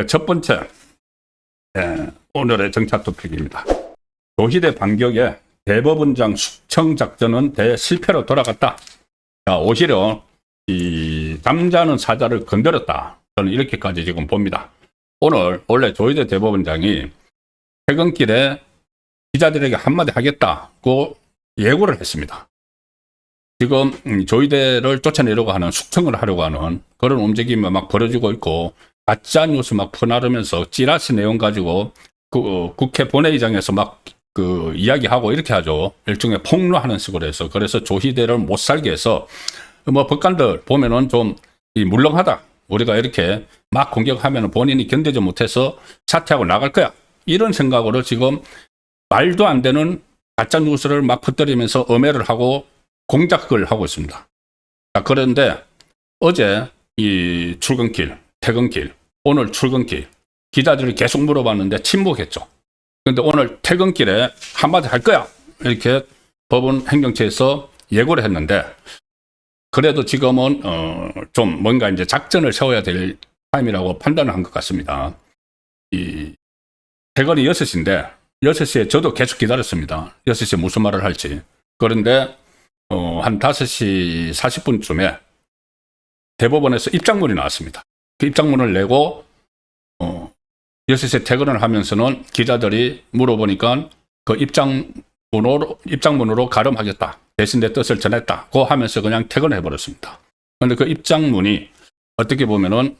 첫 번째, 오늘의 정착 토픽입니다. 조희대 반격에 대법원장 숙청 작전은 대실패로 돌아갔다. 자, 오히려 이 잠자는 사자를 건드렸다. 저는 이렇게까지 지금 봅니다. 오늘 원래 조희대 대법원장이 퇴근길에 기자들에게 한마디 하겠다고 예고를 했습니다. 지금 조희대를 쫓아내려고 하는, 숙청을 하려고 하는 그런 움직임이 막 벌어지고 있고, 가짜 뉴스 막 퍼나르면서 찌라시 내용 가지고 국회 본회의장에서 막 이야기하고 이렇게 하죠. 일종의 폭로하는 식으로 해서. 그래서 조희대를 못 살게 해서 뭐 법관들 보면은 좀 물렁하다. 우리가 이렇게 막 공격하면 본인이 견디지 못해서 사퇴하고 나갈 거야. 이런 생각으로 지금 말도 안 되는 가짜 뉴스를 막 퍼뜨리면서 엄해를 하고 공작을 하고 있습니다. 자, 그런데 어제 이 출근길, 퇴근길, 오늘 출근길 기자들이 계속 물어봤는데 침묵했죠. 그런데 오늘 퇴근길에 한마디 할 거야. 이렇게 법원 행정처에서 예고를 했는데, 그래도 지금은 좀 뭔가 이제 작전을 세워야 될 타임이라고 판단을 한 것 같습니다. 이 퇴근이 6시인데 6시에 저도 계속 기다렸습니다. 6시에 무슨 말을 할지. 그런데 한 5시 40분쯤에 대법원에서 입장문이 나왔습니다. 그 입장문을 내고 6시에 퇴근을 하면서는 기자들이 물어보니까 그 입장문으로 가름하겠다. 대신 내 뜻을 전했다고 하면서 그냥 퇴근해버렸습니다. 그런데 그 입장문이 어떻게 보면은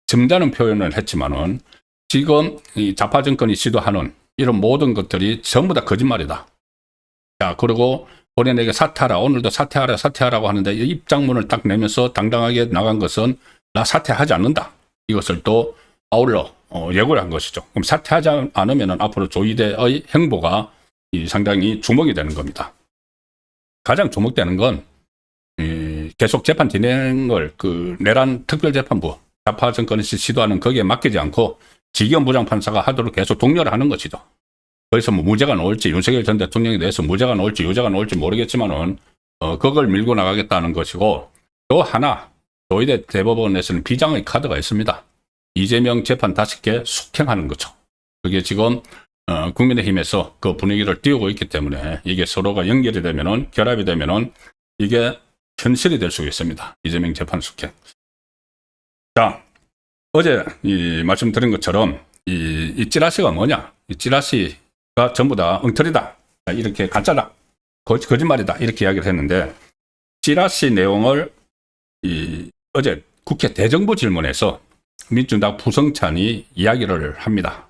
점잖은 표현을 했지만은 지금 이 좌파 정권이 시도하는 이런 모든 것들이 전부 다 거짓말이다. 자, 그리고 본인에게 사퇴하라. 오늘도 사퇴하라고 하는데 이 입장문을 딱 내면서 당당하게 나간 것은 나 사퇴하지 않는다. 이것을 또 아울러 예고를 한 것이죠. 그럼 사퇴하지 않으면 앞으로 조희대의 행보가 상당히 주목이 되는 겁니다. 가장 주목되는 건 계속 재판 진행을 내란 특별재판부, 좌파 정권이 시도하는 거기에 맡기지 않고 지기현 부장판사가 하도록 계속 독려를 하는 것이죠. 거기서 뭐 무죄가 나올지, 윤석열 전 대통령에 대해서 무죄가 나올지 유죄가 나올지 모르겠지만은 그걸 밀고 나가겠다는 것이고, 또 하나 조희대 대법원에서는 비장의 카드가 있습니다. 이재명 재판 5개 숙행하는 거죠. 그게 지금 국민의힘에서 그 분위기를 띄우고 있기 때문에 이게 서로가 연결이 되면은, 결합이 되면은 이게 현실이 될 수 있습니다. 이재명 재판 숙행. 자, 어제 말씀드린 것처럼 이 찌라시가 뭐냐? 이 찌라시가 전부 다 엉터리다. 이렇게 가짜다. 거짓말이다. 이렇게 이야기를 했는데, 찌라시 내용을 어제 국회 대정부 질문에서 민주당 부성찬이 이야기를 합니다.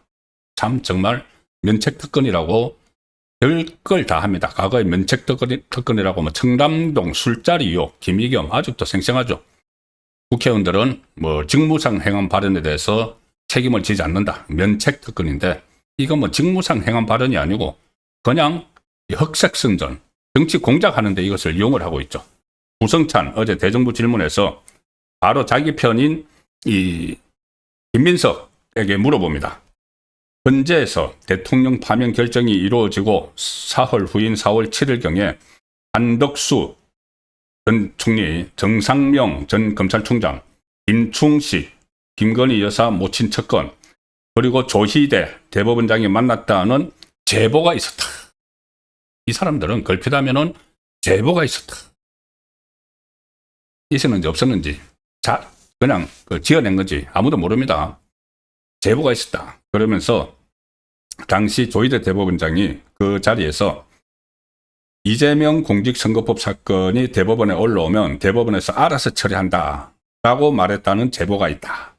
참 정말 면책특권이라고 별걸 다 합니다. 과거에 면책특권이라고 뭐 청담동 술자리 의혹, 김의겸 아직도 생생하죠. 국회의원들은 뭐 직무상 행한 발언에 대해서 책임을 지지 않는다. 면책특권인데, 이건 뭐 직무상 행한 발언이 아니고 그냥 흑색선전, 정치 공작하는데 이것을 이용을 하고 있죠. 부성찬 어제 대정부 질문에서 바로 자기 편인 김민석에게 물어봅니다. 헌재에서 대통령 파면 결정이 이루어지고 사흘 후인 4월 7일경에 한덕수 전 총리, 정상명 전 검찰총장, 김충식, 김건희 여사 모친 척건, 그리고 조희대 대법원장이 만났다는 제보가 있었다. 이 사람들은 걸핏하면은 제보가 있었다. 있었는지 없었는지 그냥 지어낸 건지 아무도 모릅니다. 제보가 있었다. 그러면서 당시 조희대 대법원장이 그 자리에서 이재명 공직선거법 사건이 대법원에 올라오면 대법원에서 알아서 처리한다 라고 말했다는 제보가 있다.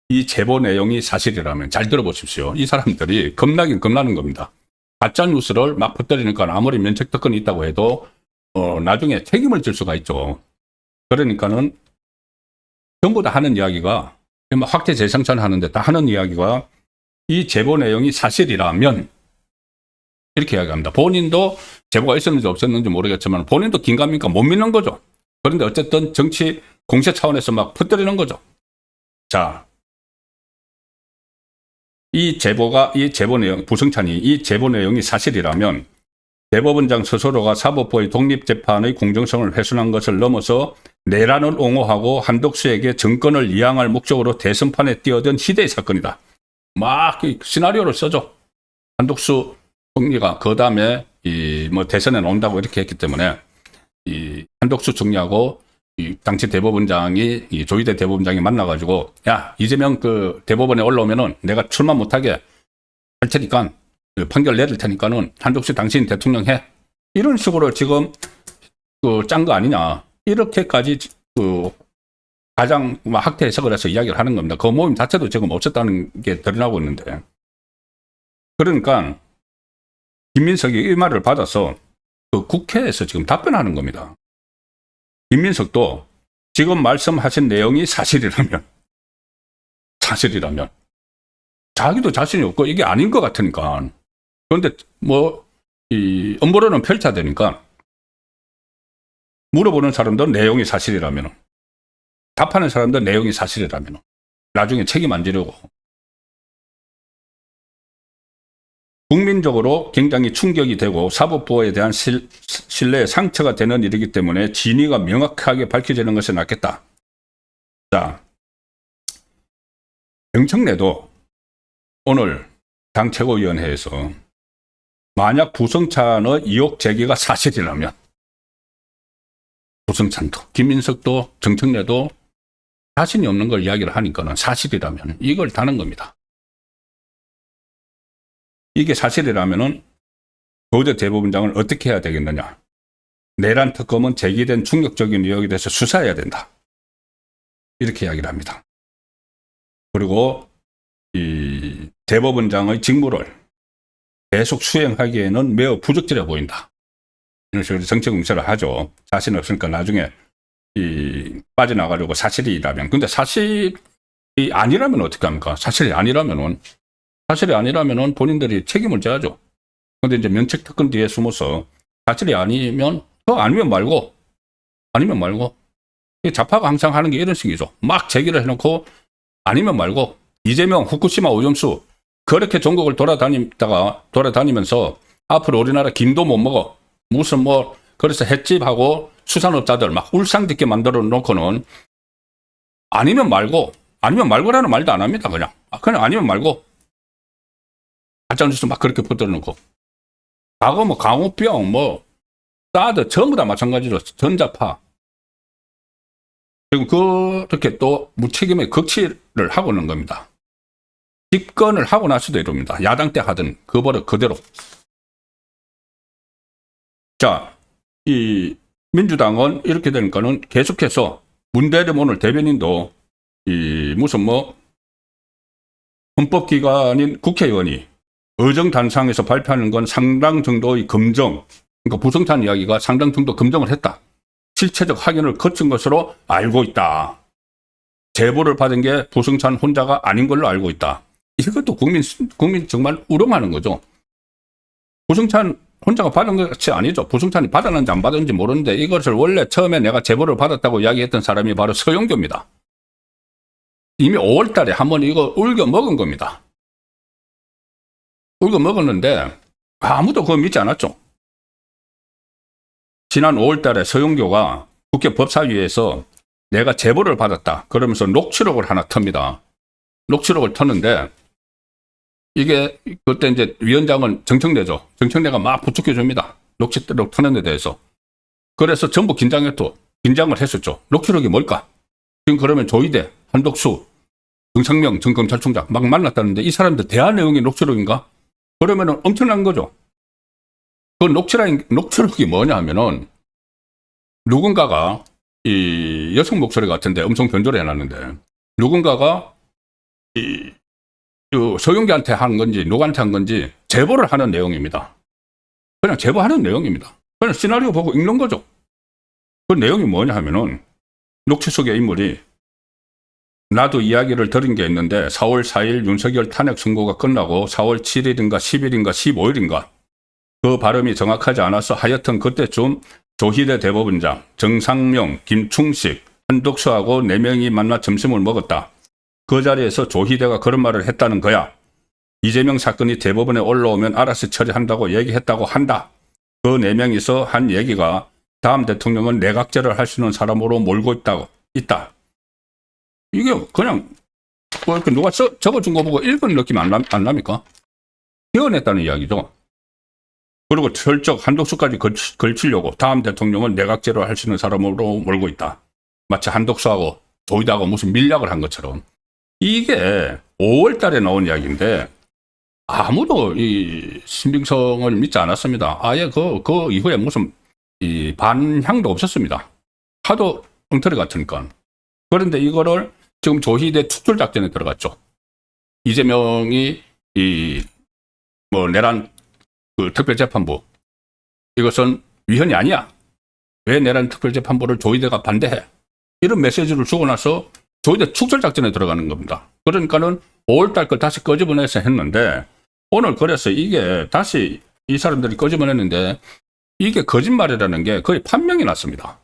이 제보 내용이 사실이라면 잘 들어보십시오. 이 사람들이 겁나긴 겁나는 겁니다. 가짜 뉴스를 막 퍼뜨리니까 아무리 면책특권이 있다고 해도 나중에 책임을 질 수가 있죠. 그러니까는 전부 다 하는 이야기가, 확대 재생산 하는데 다 하는 이야기가 이 제보 내용이 사실이라면 이렇게 이야기합니다. 본인도 제보가 있었는지 없었는지 모르겠지만 본인도 긴가민가 못 믿는 거죠. 그런데 어쨌든 정치 공세 차원에서 막 퍼뜨리는 거죠. 자, 이 제보 내용, 부성찬이 이 제보 내용이 사실이라면 대법원장 스스로가 사법부의 독립재판의 공정성을 훼손한 것을 넘어서 내란을 옹호하고 한덕수에게 정권을 이양할 목적으로 대선판에 뛰어든 희대의 사건이다. 막 시나리오를 써줘. 한덕수 총리가 그 다음에 뭐 대선에 나온다고 이렇게 했기 때문에 이 한덕수 총리하고 이 당시 대법원장이 이 조희대 대법원장이 만나가지고 야 이재명 그 대법원에 올라오면은 내가 출마 못하게 할 테니까 그 판결 내릴 테니까는 한덕수 당신 대통령 해. 이런 식으로 지금 그 짠 거 아니냐. 이렇게까지 그 가장 학대 해석을 해서 이야기를 하는 겁니다. 그 모임 자체도 지금 없었다는 게 드러나고 있는데. 그러니까 김민석이 이 말을 받아서 그 국회에서 지금 답변하는 겁니다. 김민석도 지금 말씀하신 내용이 사실이라면 자기도 자신이 없고 이게 아닌 것 같으니까. 그런데 뭐 이 음모론은 펼쳐야 되니까 물어보는 사람도 내용이 사실이라면, 답하는 사람도 내용이 사실이라면 나중에 책임 안 지려고. 국민적으로 굉장히 충격이 되고 사법부에 대한 신뢰에 상처가 되는 일이기 때문에 진위가 명확하게 밝혀지는 것이 낫겠다. 자, 정청래도 오늘 당 최고위원회에서 만약 부성찬의 의혹 제기가 사실이라면, 부성찬도 김민석도 정청래도 자신이 없는 걸 이야기를 하니까는 사실이라면 이걸 다는 겁니다. 이게 사실이라면은 조희대 대법원장을 어떻게 해야 되겠느냐. 내란 특검은 제기된 충격적인 의혹에 대해서 수사해야 된다. 이렇게 이야기를 합니다. 그리고 이 대법원장의 직무를 계속 수행하기에는 매우 부적절해 보인다. 이런 식으로 정책 응시를 하죠. 자신 없으니까 나중에 빠져나가려고 사실이라면. 근데 사실이 아니라면 어떻게 합니까? 사실이 아니라면은 본인들이 책임을 져야죠. 근데 이제 면책 특권 뒤에 숨어서 사실이 아니면 말고. 좌파가 항상 하는 게 이런 식이죠. 막 제기를 해놓고 아니면 말고. 이재명 후쿠시마 오염수 그렇게 전국을 돌아다니면서 앞으로 우리나라 김도 못 먹어. 무슨 뭐 그래서 횟집하고 수산업자들 막 울상듣게 만들어 놓고는 아니면 말고라는 말도 안 합니다. 그냥 아니면 말고. 가짜뉴스 막 그렇게 퍼뜨려 놓고. 과거 뭐 광우병 뭐 사드 전부 다 마찬가지로 전자파. 그리고 그렇게 또 무책임의 극치를 하고 있는 겁니다. 집권을 하고 나서도 이럽니다. 야당 때 하던 그 버릇 그대로. 자, 이 민주당은 이렇게 되니까는 계속해서 문대림 오늘 대변인도 무슨 뭐 헌법기관인 국회의원이 의정단상에서 발표하는 건 상당 정도의 검증, 그러니까 부성찬 이야기가 상당 정도 검증을 했다. 실체적 확인을 거친 것으로 알고 있다. 제보를 받은 게 부성찬 혼자가 아닌 걸로 알고 있다. 이것도 국민 정말 우롱하는 거죠. 부성찬 혼자가 받은 것이 아니죠. 부성찬이 받았는지 안 받았는지 모르는데 이것을 원래 처음에 내가 제보를 받았다고 이야기했던 사람이 바로 서영교입니다. 이미 5월 달에 한번 이거 울겨 먹은 겁니다. 울겨 먹었는데 아무도 그거 믿지 않았죠. 지난 5월 달에 서영교가 국회 법사위에서 내가 제보를 받았다. 그러면서 녹취록을 하나 텄니다. 녹취록을 텄는데 이게 그때 이제 위원장은 정청래죠. 정청래가 막 부축해 줍니다. 녹취록 터는 데 대해서. 그래서 전부 긴장을 했었죠. 녹취록이 뭘까? 지금 그러면 조희대, 한덕수, 정상명 전 검찰총장 막 만났다는데 이 사람들 대화 내용이 녹취록인가? 그러면은 엄청난 거죠. 그 녹취록이 뭐냐 하면은 누군가가 이 여성 목소리 같은데 엄청 변조를 해놨는데 누군가가 서영기한테 한 건지 누구한테 한 건지 제보를 하는 내용입니다. 그냥 제보하는 내용입니다. 그냥 시나리오 보고 읽는 거죠. 그 내용이 뭐냐 하면은 녹취 속의 인물이 나도 이야기를 들은 게 있는데 4월 4일 윤석열 탄핵 선고가 끝나고 4월 7일인가 10일인가 15일인가 그 발음이 정확하지 않아서 하여튼 그때쯤 조희대 대법원장, 정상명, 김충식, 한덕수하고 4명이 만나 점심을 먹었다. 그 자리에서 조희대가 그런 말을 했다는 거야. 이재명 사건이 대법원에 올라오면 알아서 처리한다고 얘기했다고 한다. 그 4명이서 한 얘기가 다음 대통령은 내각제를 할 수 있는 사람으로 몰고 있다. 이게 그냥 뭐 이렇게 누가 적어준 거 보고 읽은 느낌 안 납니까? 개헌했다는 이야기죠. 그리고 철적 한독수까지 걸치려고 다음 대통령은 내각제로 할 수 있는 사람으로 몰고 있다. 마치 한독수하고 조이다하고 무슨 밀약을 한 것처럼. 이게 5월 달에 나온 이야기인데 아무도 이 신빙성을 믿지 않았습니다. 아예 그 이후에 무슨 이 반향도 없었습니다. 하도 엉터리 같으니까. 그런데 이거를 지금 조희대 축출작전에 들어갔죠. 이재명이 내란 그 특별재판부 이것은 위헌이 아니야. 왜 내란 특별재판부를 조희대가 반대해? 이런 메시지를 주고 나서 조희대 축출작전에 들어가는 겁니다. 그러니까는 5월달 걸 다시 끄집어내서 했는데 오늘 그래서 이게 다시 이 사람들이 끄집어냈는데 이게 거짓말이라는 게 거의 판명이 났습니다.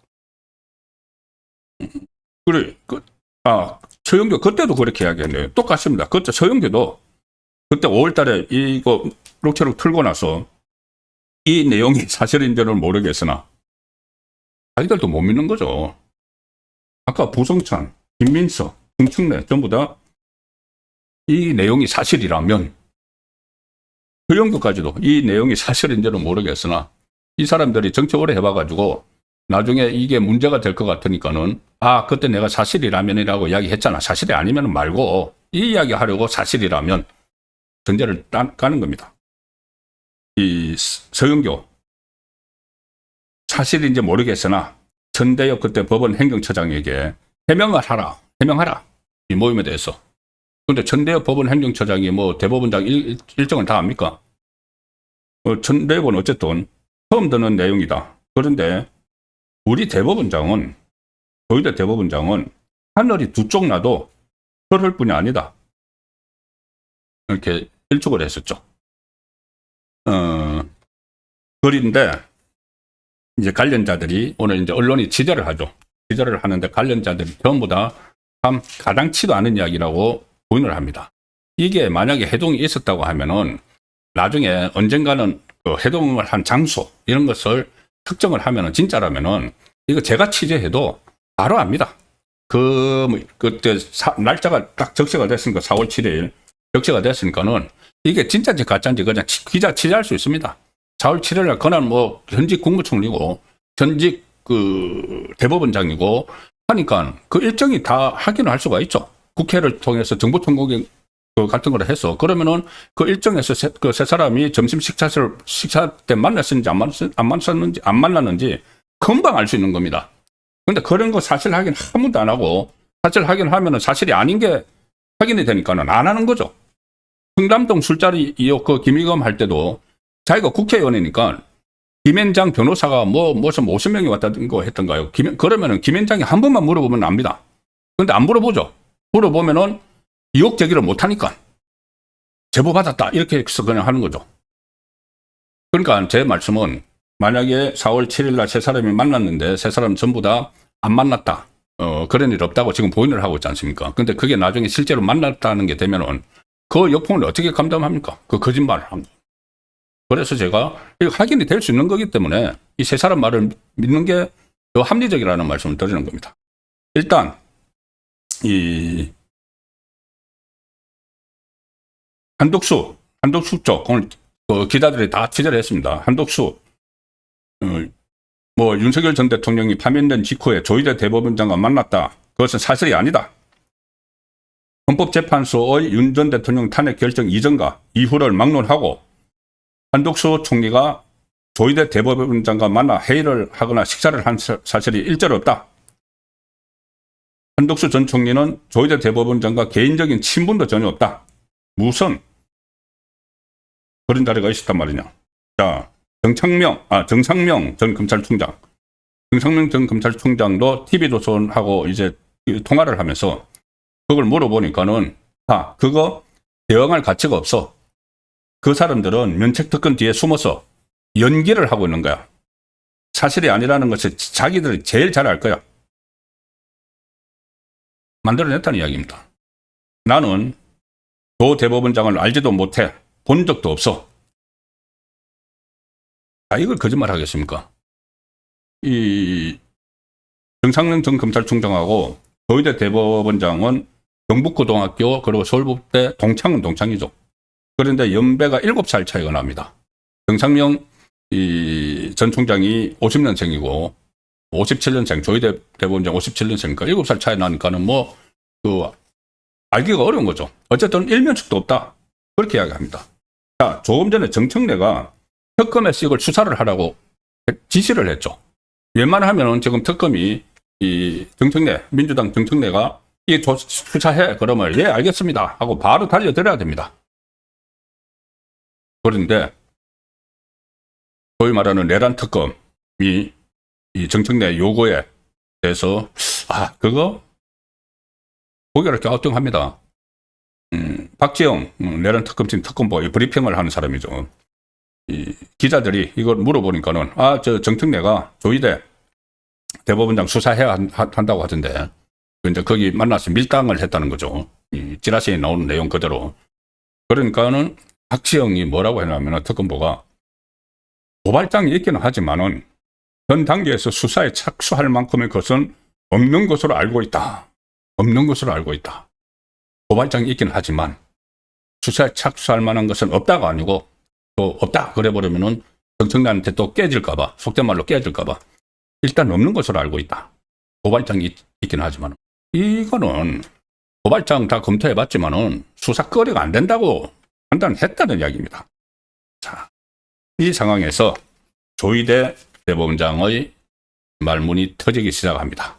그래, 서영교 그때도 그렇게 이야기했네요. 똑같습니다. 그때 서영교도 그때 5월달에 이거 록체록 틀고 나서 이 내용이 사실인지는 모르겠으나 자기들도 못 믿는 거죠. 아까 부성찬, 김민석, 김충래 전부 다 이 내용이 사실이라면 서영교까지도 이 내용이 사실인지는 모르겠으나 이 사람들이 정치 오래 해봐가지고 나중에 이게 문제가 될 것 같으니까는 그때 내가 사실이라면이라고 이야기했잖아. 사실이 아니면 말고 이 이야기 하려고 사실이라면 전제를 까는 겁니다. 이 서영교 사실인지 모르겠으나 전대엽 그때 법원 행정처장에게 해명하라 이 모임에 대해서. 그런데 전대엽 법원 행정처장이 뭐 대법원장 일정을 다 압니까? 전대엽은 어쨌든 처음 듣는 내용이다. 그런데 우리 대법원장은 조희대 대법원장은 하늘이 두 쪽 나도 흐를 뿐이 아니다. 이렇게 일축을 했었죠. 그런데 이제 관련자들이 오늘 이제 언론이 취재를 하죠. 취재를 하는데 관련자들이 전부 다 참 가당치도 않은 이야기라고 부인을 합니다. 이게 만약에 해동이 있었다고 하면은 나중에 언젠가는 그 해동을 한 장소 이런 것을 특정을 하면은 진짜라면은 이거 제가 취재해도 바로 압니다. 그때 날짜가 딱 적시가 됐으니까 4월 7일 적시가 됐으니까는 이게 진짜인지 가짜인지 그냥 기자 취재할 수 있습니다. 4월 7일 날 그날 뭐 현직 국무총리고 현직 그 대법원장이고 하니까 그 일정이 다 확인을 할 수가 있죠. 국회를 통해서 정보청구경 같은 걸 해서 그러면은 그 일정에서 그 세 사람이 점심 식사 때 만났는지 안 만났는지 금방 알 수 있는 겁니다. 근데 그런 거 사실 확인 한 번도 안 하고 사실 확인하면은 사실이 아닌 게 확인이 되니까는 안 하는 거죠. 흥담동 술자리 이후 그 김의겸 할 때도 자기가 국회의원이니까 김앤장 변호사가 무슨 50명이 왔다는 거 했던가요? 그러면은 김앤장이 한 번만 물어보면 압니다. 근데 안 물어보죠. 물어보면은 의혹 제기를 못 하니까 제보 받았다 이렇게 해서 그냥 하는 거죠. 그러니까 제 말씀은 만약에 4월 7일 날 세 사람이 만났는데 세 사람 전부 다 안 만났다. 그런 일 없다고 지금 보인을 하고 있지 않습니까? 근데 그게 나중에 실제로 만났다는 게 되면은 그 역풍을 어떻게 감당합니까? 그 거짓말을 합니다. 그래서 제가 이거 확인이 될 수 있는 거기 때문에 이 세 사람 말을 믿는 게 더 합리적이라는 말씀을 드리는 겁니다. 일단 이 한독수 쪽 오늘 기자들이 다 취재를 했습니다. 한독수 윤석열 전 대통령이 파면된 직후에 조희대 대법원장과 만났다. 그것은 사실이 아니다. 헌법재판소의 윤 전 대통령 탄핵 결정 이전과 이후를 막론하고 한독수 총리가 조희대 대법원장과 만나 회의를 하거나 식사를 한 사실이 일절 없다. 한독수 전 총리는 조희대 대법원장과 개인적인 친분도 전혀 없다. 무슨 그런 자리가 있었단 말이냐. 자, 정상명 전 검찰총장. 정상명 전 검찰총장도 TV조선하고 이제 통화를 하면서 그걸 물어보니까는 그거 대응할 가치가 없어. 그 사람들은 면책특권 뒤에 숨어서 연기를 하고 있는 거야. 사실이 아니라는 것을 자기들이 제일 잘 알 거야. 만들어냈다는 이야기입니다. 나는 조 대법원장을 알지도 못해 본 적도 없어. 이걸 거짓말 하겠습니까? 이 정상영 전 검찰총장하고 조희대 대법원장은 경북고등학교 그리고 서울법대 동창은 동창이죠. 그런데 연배가 7살 차이가 납니다. 정상영 전 총장이 50년생이고 57년생, 조희대 대법원장 57년생이니까 7살 차이 나니까는 알기가 어려운 거죠. 어쨌든 일면식도 없다. 그렇게 이야기합니다. 자, 조금 전에 정청래가 특검에서 이걸 수사를 하라고 지시를 했죠. 웬만하면은 지금 특검이 정청래, 민주당 정청래가 이 수사해. 그러면 예, 알겠습니다. 하고 바로 달려들어야 됩니다. 그런데 소위 말하는 내란 특검이 이 정청래 요구에 대해서 그거 고개를 갸우뚱합니다. 박지영 내란 특검팀 특검보 브리핑을 하는 사람이죠. 이 기자들이 이걸 물어보니까는 저 정청래가 조희대 대법원장 수사해야 한다고 하던데 이제 거기 만나서 밀당을 했다는 거죠. 이 지라시에 나오는 내용 그대로. 그러니까는 박지영이 뭐라고 했냐면 특검보가 고발장이 있기는 하지만은 전 단계에서 수사에 착수할 만큼의 것은 없는 것으로 알고 있다. 없는 것으로 알고 있다. 고발장이 있기는 하지만 수사에 착수할 만한 것은 없다가 아니고 또 없다 그래버리면은 정청래한테 또 깨질까봐, 속된 말로 깨질까봐 일단 없는 것으로 알고 있다. 고발장이 있기는 하지만 이거는 고발장 다 검토해봤지만은 수사거리가 안 된다고 판단했다는 이야기입니다. 자, 이 상황에서 조희대 대법원장의 말문이 터지기 시작합니다.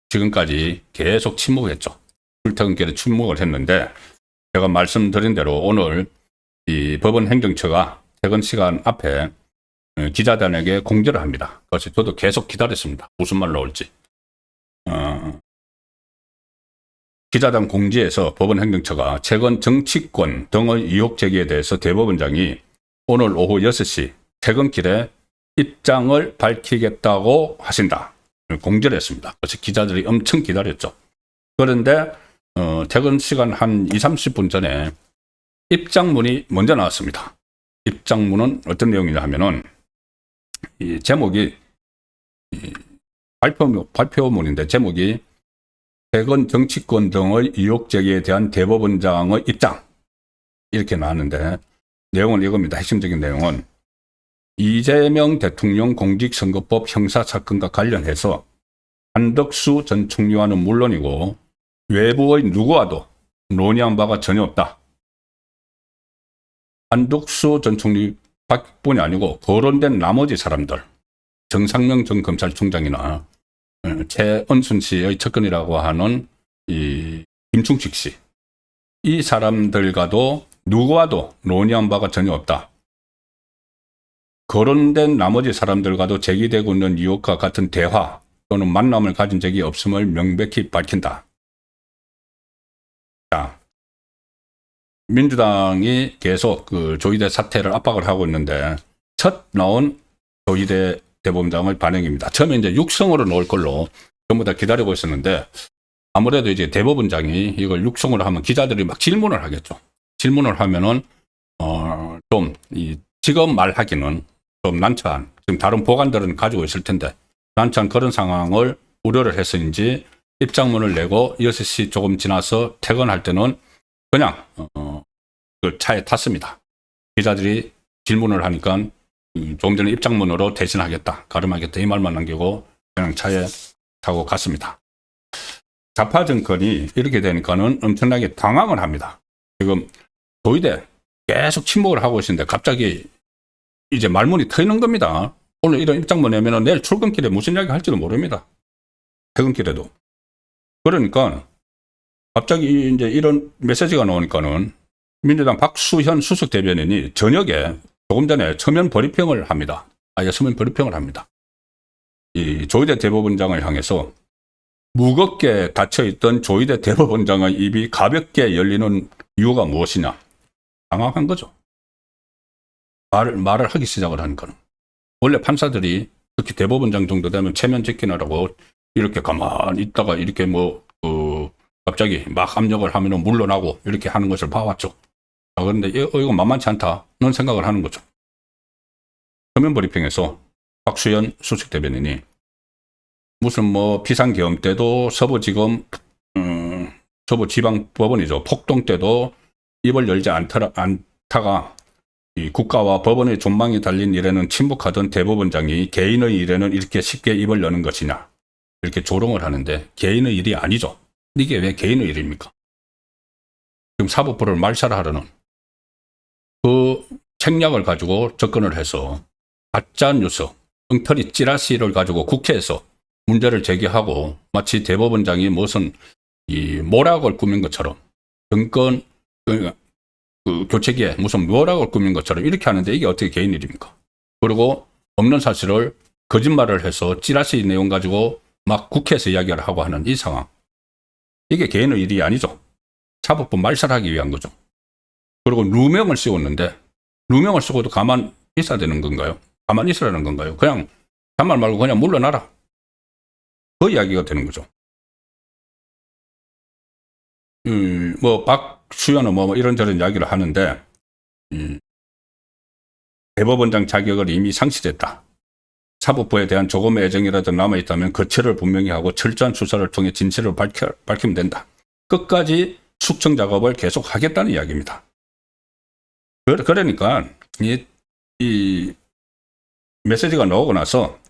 지금까지 계속 침묵했죠. 출퇴근길에 침묵을 했는데 제가 말씀드린 대로 오늘 이 법원 행정처가 퇴근 시간 앞에 기자단에게 공지를 합니다. 그래서 저도 계속 기다렸습니다. 무슨 말 나올지. 기자단 공지에서 법원 행정처가 최근 정치권 등의 의혹 제기에 대해서 대법원장이 오늘 오후 6시 퇴근길에 입장을 밝히겠다고 하신다. 공지를 했습니다. 그래서 기자들이 엄청 기다렸죠. 그런데 퇴근 시간 한 20-30분 전에 입장문이 먼저 나왔습니다. 입장문은 어떤 내용이냐 하면은 이 제목이 발표문인데 제목이 최근 정치권 등의 의혹 제기에 대한 대법원장의 입장 이렇게 나왔는데 내용은 이겁니다. 핵심적인 내용은 이재명 대통령 공직선거법 형사사건과 관련해서 한덕수 전 총리와는 물론이고 외부의 누구와도 논의한 바가 전혀 없다. 한덕수 전 총리뿐이 아니고 거론된 나머지 사람들, 정상영 전 검찰총장이나 최은순 씨의 측근이라고 하는 이 김충식 씨, 이 사람들과도 누구와도 논의한 바가 전혀 없다. 거론된 나머지 사람들과도 제기되고 있는 의혹과 같은 대화 또는 만남을 가진 적이 없음을 명백히 밝힌다. 자, 민주당이 계속 그 조희대 사퇴를 압박을 하고 있는데 첫 나온 조희대 대법원장의 반응입니다. 처음에 이제 육성으로 넣을 걸로 전부 다 기다리고 있었는데 아무래도 이제 대법원장이 이걸 육성으로 하면 기자들이 막 질문을 하겠죠. 질문을 하면은 지금 말하기는 좀 난처한, 지금 다른 보관들은 가지고 있을 텐데 난처한 그런 상황을 우려를 해서인지 입장문을 내고 6시 조금 지나서 퇴근할 때는 그냥 그 차에 탔습니다. 기자들이 질문을 하니까 조금 전에 입장문으로 대신하겠다, 가름하겠다 이 말만 남기고 그냥 차에 타고 갔습니다. 좌파 정권이 이렇게 되니까는 엄청나게 당황을 합니다. 지금 조희대 계속 침묵을 하고 있는데 갑자기 이제 말문이 트이는 겁니다. 오늘 이런 입장문 내면은 내일 출근길에 무슨 이야기 할지도 모릅니다. 퇴근길에도. 그러니까 갑자기 이제 이런 메시지가 나오니까는 민주당 박수현 수석 대변인이 저녁에 조금 전에 서면 브리핑을 합니다. 서면 브리핑을 합니다. 이 조희대 대법원장을 향해서 무겁게 닫혀있던 조희대 대법원장의 입이 가볍게 열리는 이유가 무엇이냐. 당황한 거죠. 말을 하기 시작을 하니까는. 원래 판사들이 특히 대법원장 정도 되면 체면 지키느라고 이렇게 가만히 있다가 이렇게 갑자기 막 압력을 하면 물러나고 이렇게 하는 것을 봐왔죠. 그런데 이거 만만치 않다는 생각을 하는 거죠. 서면 브리핑에서 박수현 수석 대변인이 무슨 뭐 비상계엄 때도 서부지검 서부지방법원이죠. 폭동 때도 입을 열지 않다가 이 국가와 법원의 존망이 달린 일에는 침묵하던 대법원장이 개인의 일에는 이렇게 쉽게 입을 여는 것이냐 이렇게 조롱을 하는데 개인의 일이 아니죠. 이게 왜 개인의 일입니까? 지금 사법부를 말살하려는 그 책략을 가지고 접근을 해서 가짜 뉴스, 엉터리 찌라시를 가지고 국회에서 문제를 제기하고 마치 대법원장이 무슨 이 모락을 꾸민 것처럼 정권 그 교체기에 무슨 모락을 꾸민 것처럼 이렇게 하는데 이게 어떻게 개인 일입니까? 그리고 없는 사실을 거짓말을 해서 찌라시 내용 가지고 막 국회에서 이야기를 하고 하는 이 상황. 이게 개인의 일이 아니죠. 사법부 말살하기 위한 거죠. 그리고 누명을 씌웠는데 누명을 쓰고도 가만 있어야 되는 건가요? 가만히 있으라는 건가요? 그냥 잔말 말고 그냥 물러나라. 그 이야기가 되는 거죠. 뭐 박수현은 뭐 이런저런 이야기를 하는데 대법원장 자격을 이미 상실했다. 사법부에 대한 조금의 애정이라도 남아있다면 거취를 분명히 하고 철저한 수사를 통해 진실을 밝히면 된다. 끝까지 숙청 작업을 계속 하겠다는 이야기입니다. 그러니까 이 메시지가 나오고 나서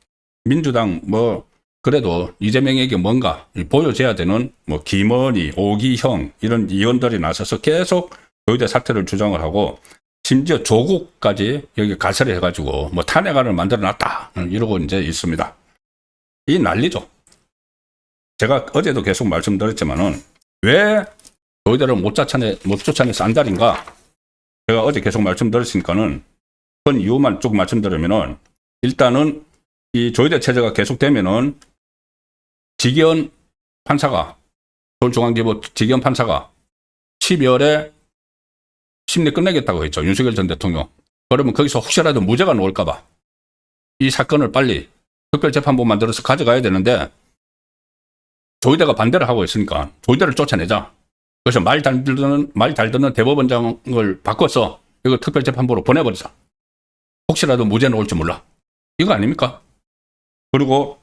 민주당 뭐 그래도 이재명에게 뭔가 보여줘야 되는 뭐 김건희, 오기형 이런 의원들이 나서서 계속 조희대 사퇴를 주장을 하고 심지어 조국까지 여기 가설을 해가지고 뭐 탄핵안을 만들어놨다 이러고 이제 있습니다. 이 난리죠. 제가 어제도 계속 말씀드렸지만은 왜 조희대를 못 쫓아내서 안달인가? 제가 어제 계속 말씀드렸으니까는 그 이유만 쭉 말씀드리면은 일단은 이 조희대 체제가 계속되면은 지기현 판사가 서울중앙지법 지기현 판사가 12월에 심리 끝내겠다고 했죠. 윤석열 전 대통령. 그러면 거기서 혹시라도 무죄가 나올까 봐 이 사건을 빨리 특별재판부 만들어서 가져가야 되는데 조희대가 반대를 하고 있으니까 조희대를 쫓아내자. 그래서 말 잘 듣는 대법원장을 바꿔서 이거 특별재판부로 보내버리자. 혹시라도 무죄 나올지 몰라. 이거 아닙니까? 그리고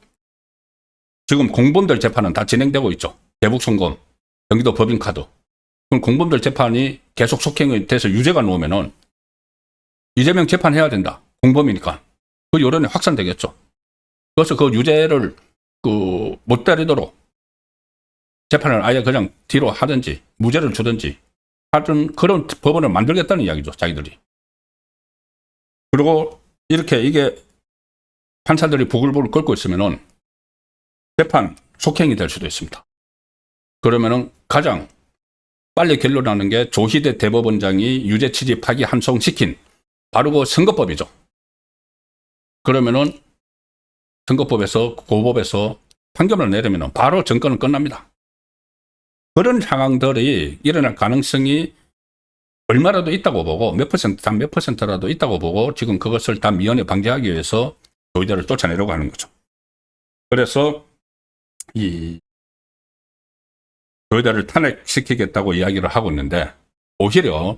지금 공범들 재판은 다 진행되고 있죠. 대북송금, 경기도 법인카드. 그럼 공범들 재판이 계속 속행이 돼서 유죄가 나오면은 이재명 재판해야 된다. 공범이니까. 그 여론이 확산되겠죠. 그래서 그 유죄를 못 때리도록 재판을 아예 그냥 뒤로 하든지 무죄를 주든지 하든 그런 법원을 만들겠다는 이야기죠. 자기들이. 그리고 이렇게 이게 판사들이 부글부글 끓고 있으면은 재판 속행이 될 수도 있습니다. 그러면은 가장 빨리 결론나는 게 조희대 대법원장이 유죄 취지 파기 한송시킨 바로 그 선거법이죠. 그러면은 선거법에서 고법에서 판결을 내리면은 바로 정권은 끝납니다. 그런 상황들이 일어날 가능성이 얼마라도 있다고 보고 몇 퍼센트라도 있다고 보고 지금 그것을 다 미연에 방지하기 위해서 조희대를 쫓아내려고 하는 거죠. 그래서 이 조희대를 탄핵시키겠다고 이야기를 하고 있는데 오히려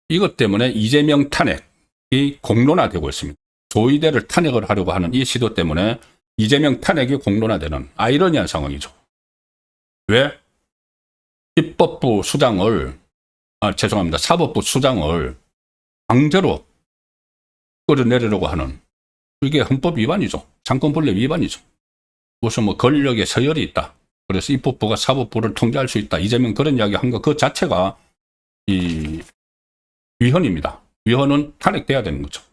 이것 때문에 이재명 탄핵이 공론화되고 있습니다. 조희대를 탄핵을 하려고 하는 이 시도 때문에 이재명 탄핵이 공론화되는 아이러니한 상황이죠. 왜? 입법부 수장을 사법부 수장을 강제로 끌어내리려고 하는 이게 헌법 위반이죠. 상권분립 위반이죠. 무슨 뭐 권력의 서열이 있다. 그래서 입법부가 사법부를 통제할 수 있다. 이재명 그런 이야기 한 거 그 자체가 이 위헌입니다. 위헌은 탄핵돼야 되는 거죠.